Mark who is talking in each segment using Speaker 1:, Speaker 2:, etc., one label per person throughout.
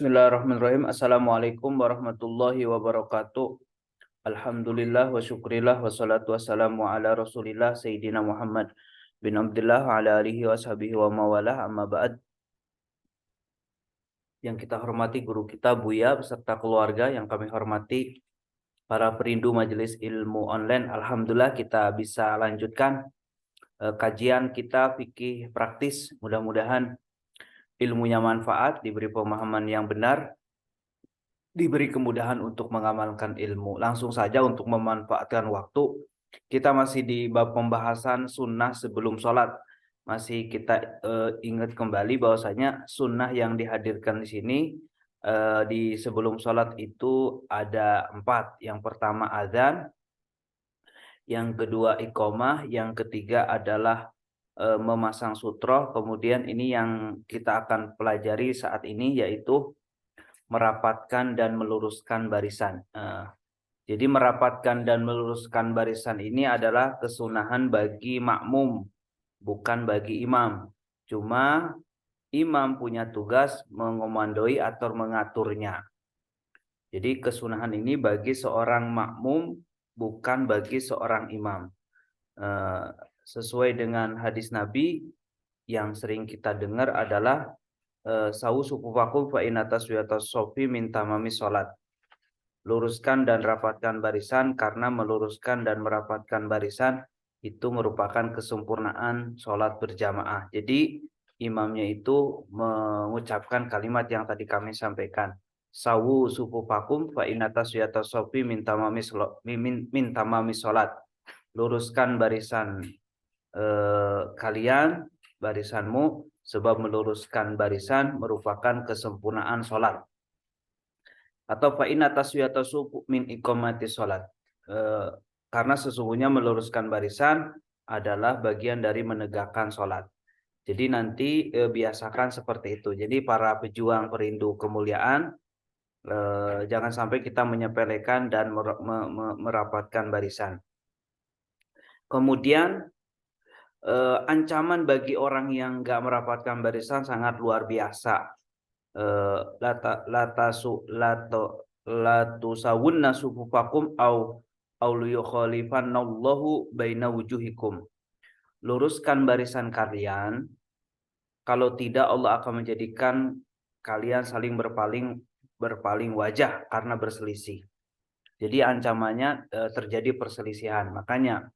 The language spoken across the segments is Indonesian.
Speaker 1: Bismillahirrahmanirrahim. Assalamualaikum warahmatullahi wabarakatuh. Alhamdulillah wa syukrillah wa salatu wassalamu ala rasulillah Sayyidina Muhammad bin Abdullah wa ala alihi wa sahbihi wa mawalah amma ba'd. Yang kita hormati guru kita Buya beserta keluarga, yang kami hormati para perindu majelis ilmu online. Alhamdulillah kita bisa lanjutkan kajian kita fikih praktis. Mudah-mudahan ilmunya manfaat, diberi pemahaman yang benar, diberi kemudahan untuk mengamalkan ilmu. Langsung saja untuk memanfaatkan waktu, kita masih di bab pembahasan sunnah sebelum sholat. Masih kita ingat kembali bahwasanya sunnah yang dihadirkan di sini di sebelum sholat itu ada 4. Yang pertama azan, yang kedua iqamah, yang ketiga adalah memasang sutroh. Kemudian ini yang kita akan pelajari saat ini, yaitu merapatkan dan meluruskan barisan. Jadi merapatkan dan meluruskan barisan ini adalah kesunahan bagi makmum, bukan bagi imam. Cuma imam punya tugas mengomandoi atau mengaturnya. Jadi kesunahan ini bagi seorang makmum, bukan bagi seorang imam. Sesuai dengan hadis Nabi yang sering kita dengar adalah sawu sufufakum fa inna taswiyatas sofi min tamami sholat. Luruskan dan rapatkan barisan, karena meluruskan dan merapatkan barisan itu merupakan kesempurnaan sholat berjamaah. Jadi imamnya itu mengucapkan kalimat yang tadi kami sampaikan. Sawu sufufakum fa inna taswiyatas sofi min tamami sholat. Luruskan barisan kalian, barisanmu, sebab meluruskan barisan merupakan kesempurnaan sholat. Atau fa inna taswiyata sufu min iqamati sholat. Karena sesungguhnya meluruskan barisan adalah bagian dari menegakkan sholat. Jadi nanti biasakan seperti itu. Jadi para pejuang perindu kemuliaan, jangan sampai kita menyepelekan dan merapatkan barisan. Kemudian ancaman bagi orang yang nggak merapatkan barisan sangat luar biasa. Latusawunna sufufakum au liyukhalifannallahu baina wujuhikum. Luruskan barisan kalian, kalau tidak Allah akan menjadikan kalian saling berpaling wajah karena berselisih. Jadi ancamannya terjadi perselisihan. Makanya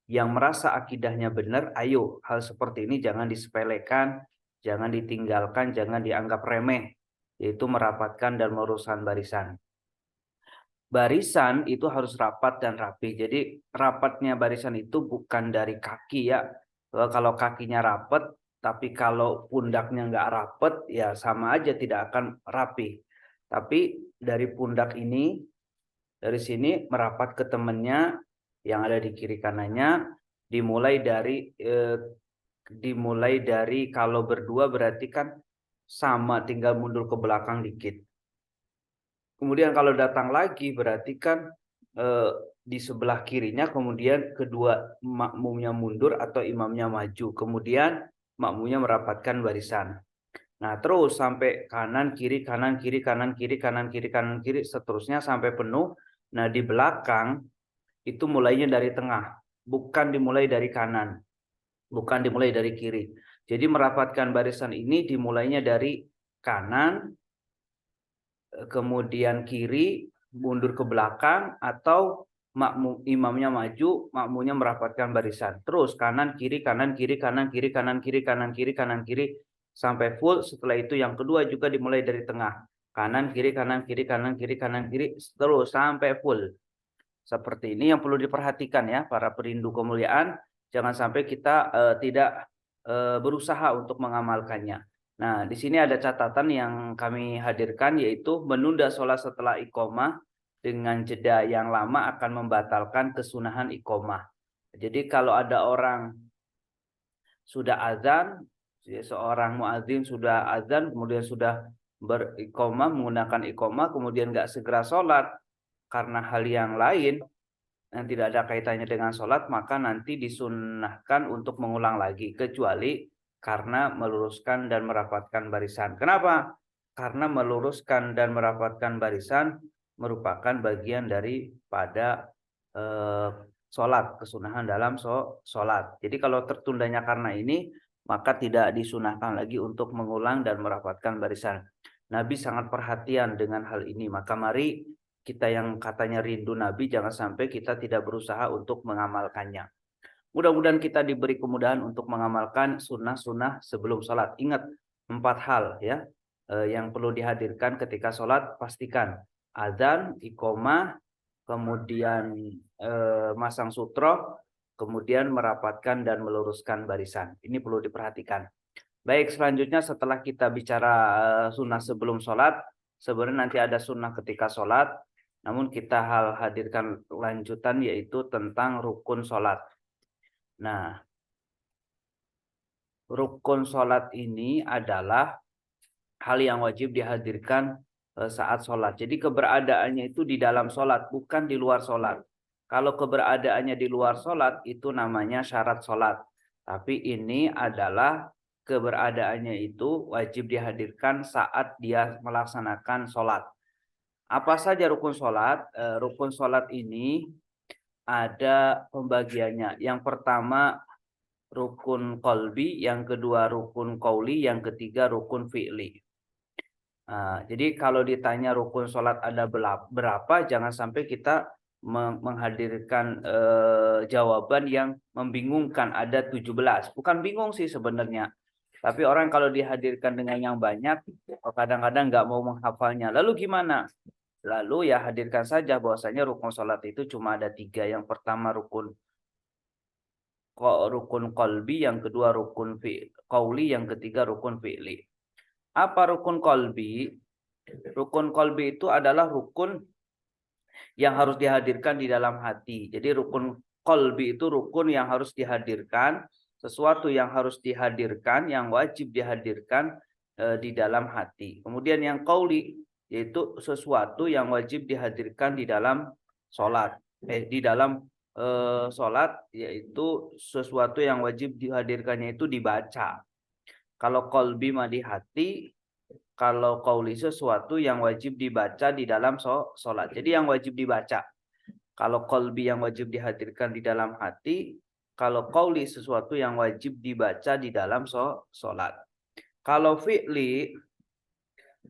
Speaker 1: yang merasa akidahnya benar, ayo hal seperti ini jangan disepelekan, jangan ditinggalkan, jangan dianggap remeh, yaitu merapatkan dan meluruskan barisan. Barisan itu harus rapat dan rapi. Jadi rapatnya barisan itu bukan dari kaki ya. Kalau kakinya rapat, tapi kalau pundaknya nggak rapat, ya sama aja tidak akan rapi. Tapi dari pundak ini, dari sini merapat ke temannya yang ada di kiri kanannya, dimulai dari kalau berdua berarti kan sama, tinggal mundur ke belakang dikit. Kemudian kalau datang lagi berarti kan di sebelah kirinya, kemudian kedua makmumnya mundur atau imamnya maju, kemudian makmumnya merapatkan barisan. Nah, terus sampai kanan kiri kanan kiri kanan kiri kanan kiri kanan kiri seterusnya sampai penuh. Nah, di belakang itu mulainya dari tengah, bukan dimulai dari kanan, bukan dimulai dari kiri. Jadi merapatkan barisan ini dimulainya dari kanan, kemudian kiri, mundur ke belakang, atau imamnya maju, makmumnya merapatkan barisan. Terus kanan kiri kanan kiri kanan kiri kanan kiri kanan kiri kanan kiri sampai full. Setelah itu yang kedua juga dimulai dari tengah, kanan kiri kanan kiri kanan kiri kanan kiri terus sampai full. Seperti ini yang perlu diperhatikan ya para perindu kemuliaan. Jangan sampai kita tidak berusaha untuk mengamalkannya. Nah, di sini ada catatan yang kami hadirkan, yaitu menunda sholat setelah iqamah dengan jeda yang lama akan membatalkan kesunahan iqamah. Jadi kalau ada orang sudah azan, seorang muadzin sudah azan, kemudian sudah beriqamah, menggunakan iqamah, kemudian nggak segera sholat karena hal yang lain yang tidak ada kaitannya dengan sholat, maka nanti disunnahkan untuk mengulang lagi, kecuali karena meluruskan dan merapatkan barisan. Kenapa? karena meluruskan dan merapatkan barisan merupakan bagian daripada sholat, kesunahan dalam sholat. Jadi kalau tertundanya karena ini, maka tidak disunahkan lagi untuk mengulang dan merapatkan barisan. Nabi sangat perhatian dengan hal ini. Maka mari kita yang katanya rindu Nabi, jangan sampai kita tidak berusaha untuk mengamalkannya. Mudah-mudahan kita diberi kemudahan untuk mengamalkan sunnah-sunnah sebelum sholat. Ingat 4 hal ya yang perlu dihadirkan ketika sholat. Pastikan adzan, iqomah, kemudian masang sutro, kemudian merapatkan dan meluruskan barisan. Ini perlu diperhatikan. Baik, selanjutnya setelah kita bicara sunnah sebelum sholat, sebenarnya nanti ada sunnah ketika sholat, namun kita hadirkan lanjutan yaitu tentang rukun sholat. Nah, rukun sholat ini adalah hal yang wajib dihadirkan saat sholat. Jadi keberadaannya itu di dalam sholat, bukan di luar sholat. Kalau keberadaannya di luar sholat, itu namanya syarat sholat. Tapi ini adalah keberadaannya itu wajib dihadirkan saat dia melaksanakan sholat. Apa saja rukun sholat? Rukun sholat ini ada pembagiannya. Yang pertama rukun kolbi, yang kedua rukun qauli, yang ketiga rukun fi'li. Jadi kalau ditanya rukun sholat ada berapa, jangan sampai kita menghadirkan jawaban yang membingungkan, ada 17. Bukan bingung sih sebenarnya. Tapi orang kalau dihadirkan dengan yang banyak, kadang-kadang nggak mau menghafalnya. Lalu gimana? Lalu ya hadirkan saja bahwasanya rukun sholat itu cuma ada 3. Yang pertama rukun kolbi, yang kedua rukun qauli, yang ketiga rukun fi'li. Apa rukun kolbi? Rukun kolbi itu adalah rukun yang harus dihadirkan di dalam hati. Jadi rukun kolbi itu rukun yang harus dihadirkan, sesuatu yang harus dihadirkan, yang wajib dihadirkan di dalam hati. Kemudian yang qauli yaitu sesuatu yang wajib dihadirkan di dalam sholat. Di dalam sholat yaitu sesuatu yang wajib dihadirkannya itu dibaca. Kalau kolbi mah di hati, kalau qauli sesuatu yang wajib dibaca di dalam sholat. Jadi yang wajib dibaca. Kalau kolbi yang wajib dihadirkan di dalam hati, kalau qauli sesuatu yang wajib dibaca di dalam sholat. Kalau fi'li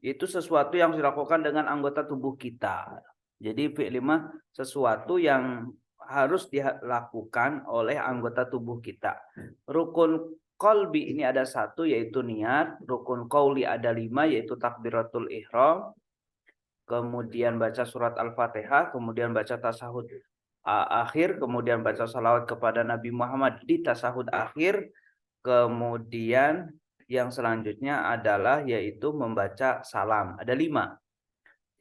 Speaker 1: itu sesuatu yang dilakukan dengan anggota tubuh kita. Jadi fi'li mah sesuatu yang harus dilakukan oleh anggota tubuh kita. Rukun kolbi ini ada 1 yaitu niat. Rukun qauli ada 5 yaitu takbiratul ihram. Kemudian baca surat Al-Fatihah. Kemudian baca tasahud akhir. Kemudian baca salawat kepada Nabi Muhammad di tasahud akhir. Kemudian yang selanjutnya adalah yaitu membaca salam. Ada 5.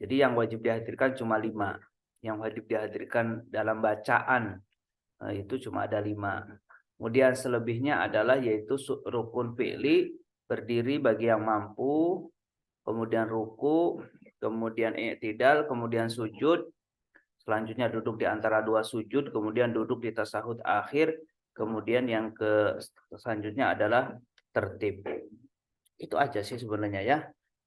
Speaker 1: Jadi yang wajib dihadirkan cuma 5. Yang wajib dihadirkan dalam bacaan itu cuma ada 5. Kemudian selebihnya adalah yaitu rukun fi'li, berdiri bagi yang mampu, kemudian ruku, kemudian i'tidal, kemudian sujud, selanjutnya duduk di antara 2 sujud, kemudian duduk di tasahud akhir, kemudian yang selanjutnya adalah tertib. Itu aja sih sebenarnya ya.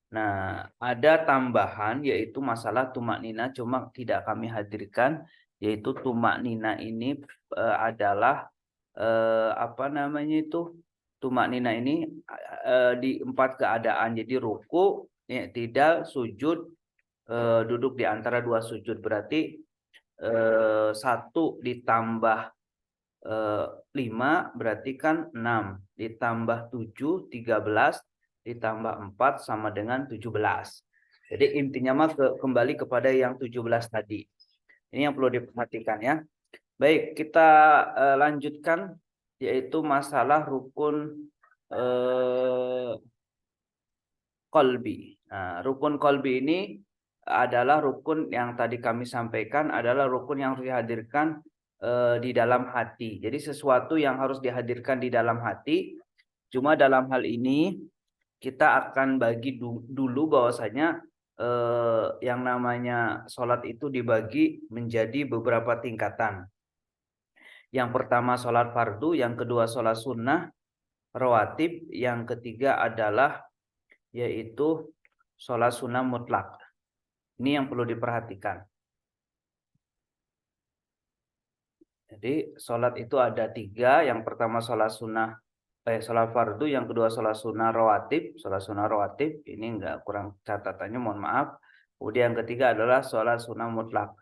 Speaker 1: Nah, ada tambahan yaitu masalah tumak nina, cuma tidak kami hadirkan, yaitu tumak nina ini adalah tumak nina ini di 4 keadaan. Jadi ruku, i'tidal, sujud, duduk di antara 2 sujud. Berarti 1 ditambah 5 berarti kan 6, ditambah 7 13, ditambah 4 sama dengan 17. Jadi intinya mah kembali kepada yang 17 tadi. Ini yang perlu diperhatikan ya. Baik, kita lanjutkan yaitu masalah rukun kolbi. Nah, rukun kolbi ini adalah rukun yang tadi kami sampaikan, adalah rukun yang harus dihadirkan di dalam hati. Jadi sesuatu yang harus dihadirkan di dalam hati. Cuma dalam hal ini kita akan bagi dulu bahwasanya yang namanya sholat itu dibagi menjadi beberapa tingkatan. Yang pertama sholat fardu, yang kedua sholat sunnah, rawatib, yang ketiga adalah yaitu sholat sunnah mutlak. Ini yang perlu diperhatikan. Jadi sholat itu ada 3. Yang pertama sholat fardu, yang kedua sholat sunnah rawatib. Sholat sunnah rawatib ini enggak, kurang catatannya, mohon maaf. Kemudian yang ketiga adalah sholat sunnah mutlak.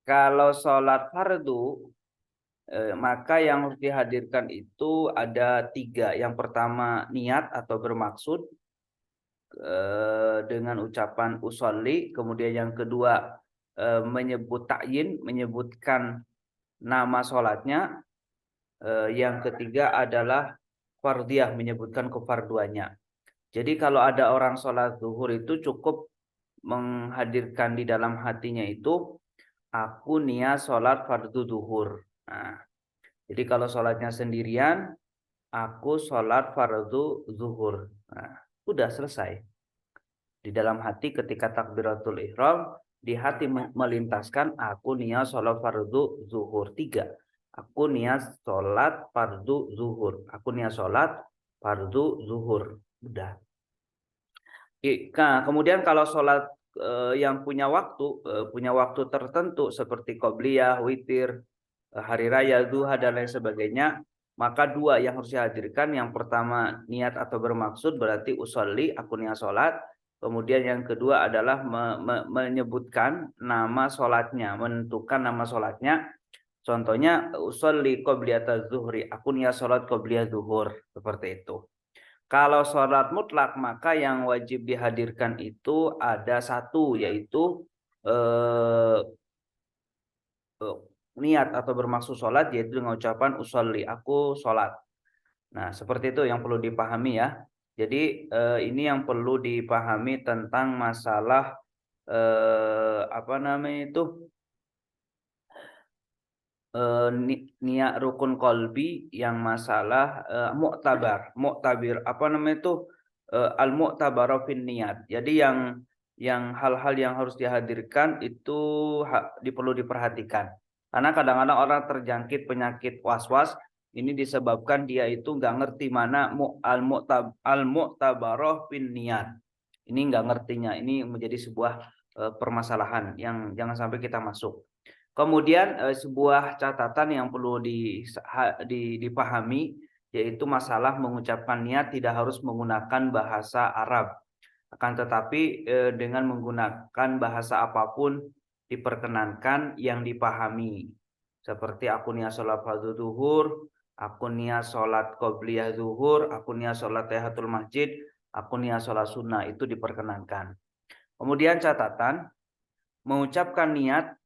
Speaker 1: Kalau sholat fardu, maka yang harus dihadirkan itu ada 3. Yang pertama niat atau bermaksud dengan ucapan usolli. Kemudian yang kedua menyebut ta'yin, menyebutkan nama sholatnya. Yang ketiga adalah fardiyah, menyebutkan kefarduannya. Jadi kalau ada orang sholat zuhur itu cukup menghadirkan di dalam hatinya itu, aku niat sholat fardu zuhur. Nah, jadi kalau sholatnya sendirian, aku sholat fardu zuhur. Nah, udah selesai. Di dalam hati ketika takbiratul ihram, di hati melintaskan aku niat sholat fardu zuhur 3. Aku niat sholat fardu zuhur. Aku niat sholat fardu zuhur. Udah. Nah, kemudian kalau sholat yang punya waktu tertentu seperti qobliyah, witir, hari raya, duha dan lain sebagainya, maka 2 yang harus dihadirkan. Yang pertama niat atau bermaksud, berarti usolli, aku niat sholat. Kemudian yang kedua adalah menyebutkan nama sholatnya, menentukan nama sholatnya. Contohnya usolli qobliyata zuhri, aku niat sholat qobliyah zuhur, seperti itu. Kalau sholat mutlak, maka yang wajib dihadirkan itu ada 1, yaitu niat atau bermaksud sholat, yaitu dengan ucapan usolli, aku sholat. Nah, seperti itu yang perlu dipahami ya. Jadi ini yang perlu dipahami tentang masalah apa namanya itu, niat rukun kolbi, yang masalah muktabir apa namanya itu, al-mu'tabaru fin niat. Jadi yang hal-hal yang harus dihadirkan itu perlu diperhatikan. Karena kadang-kadang orang terjangkit penyakit was-was, ini disebabkan dia itu nggak ngerti mana al-mu'tabaru fin niat. Ini nggak ngertinya. Ini menjadi sebuah permasalahan yang jangan sampai kita masuk. Kemudian sebuah catatan yang perlu dipahami, yaitu masalah mengucapkan niat tidak harus menggunakan bahasa Arab. Akan tetapi dengan menggunakan bahasa apapun diperkenankan yang dipahami. Seperti aku niat sholat fardu zuhur, aku niat sholat qobliyah zuhur, aku niat sholat tahiyatul masjid, aku niat sholat sunnah, itu diperkenankan. Kemudian catatan, mengucapkan niat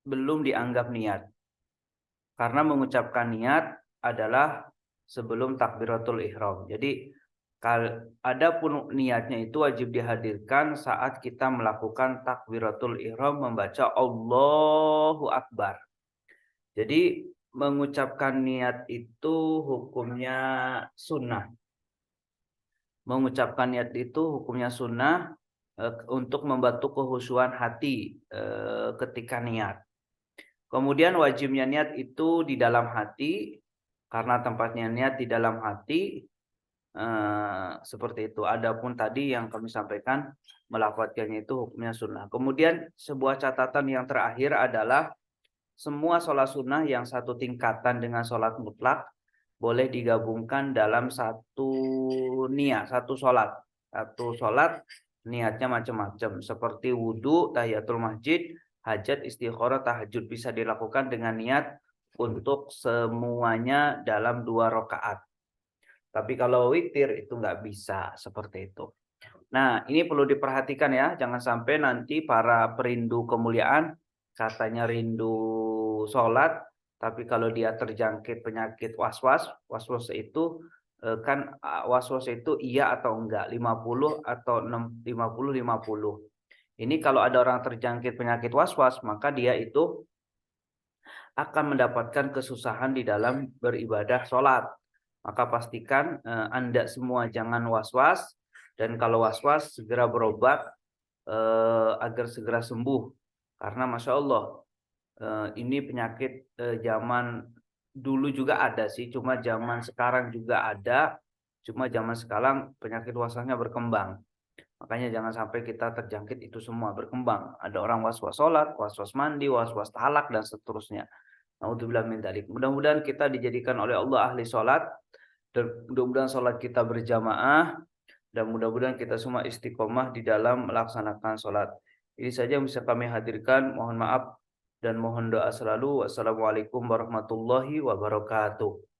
Speaker 1: belum dianggap niat. Karena mengucapkan niat adalah sebelum takbiratul ihram. Jadi adapun niatnya itu wajib dihadirkan saat kita melakukan takbiratul ihram, membaca Allahu Akbar. Jadi mengucapkan niat itu hukumnya sunnah. Mengucapkan niat itu hukumnya sunnah untuk membantu kehusuan hati ketika niat. Kemudian wajibnya niat itu di dalam hati, karena tempatnya niat di dalam hati, seperti itu. Adapun tadi yang kami sampaikan, melafadzkannya itu hukumnya sunnah. Kemudian sebuah catatan yang terakhir adalah semua sholat sunnah yang satu tingkatan dengan sholat mutlak boleh digabungkan dalam satu niat, satu sholat. Satu sholat niatnya macam-macam, seperti wudhu, tahiyatul masjid, hajat, istikharah, tahajud, bisa dilakukan dengan niat untuk semuanya dalam 2 rakaat. Tapi kalau witir itu nggak bisa seperti itu. Nah, ini perlu diperhatikan ya, jangan sampai nanti para perindu kemuliaan katanya rindu sholat, tapi kalau dia terjangkit penyakit was-was itu kan was-was itu iya atau enggak, 50 atau 50-50. Ini kalau ada orang terjangkit penyakit was-was, maka dia itu akan mendapatkan kesusahan di dalam beribadah sholat. Maka pastikan Anda semua jangan was-was, dan kalau was-was segera berobat agar segera sembuh. Karena Masya Allah, ini penyakit zaman dulu juga ada sih, cuma zaman sekarang juga ada. Cuma zaman sekarang penyakit was-wasnya berkembang. Makanya jangan sampai kita terjangkit itu semua, berkembang. Ada orang was-was sholat, was-was mandi, was-was talak, dan seterusnya. Naudzubillah min dzalik. Mudah-mudahan kita dijadikan oleh Allah ahli sholat, dan mudah-mudahan sholat kita berjamaah, dan mudah-mudahan kita semua istiqomah di dalam melaksanakan sholat. Ini saja yang bisa kami hadirkan. Mohon maaf dan mohon doa selalu. Wassalamualaikum warahmatullahi wabarakatuh.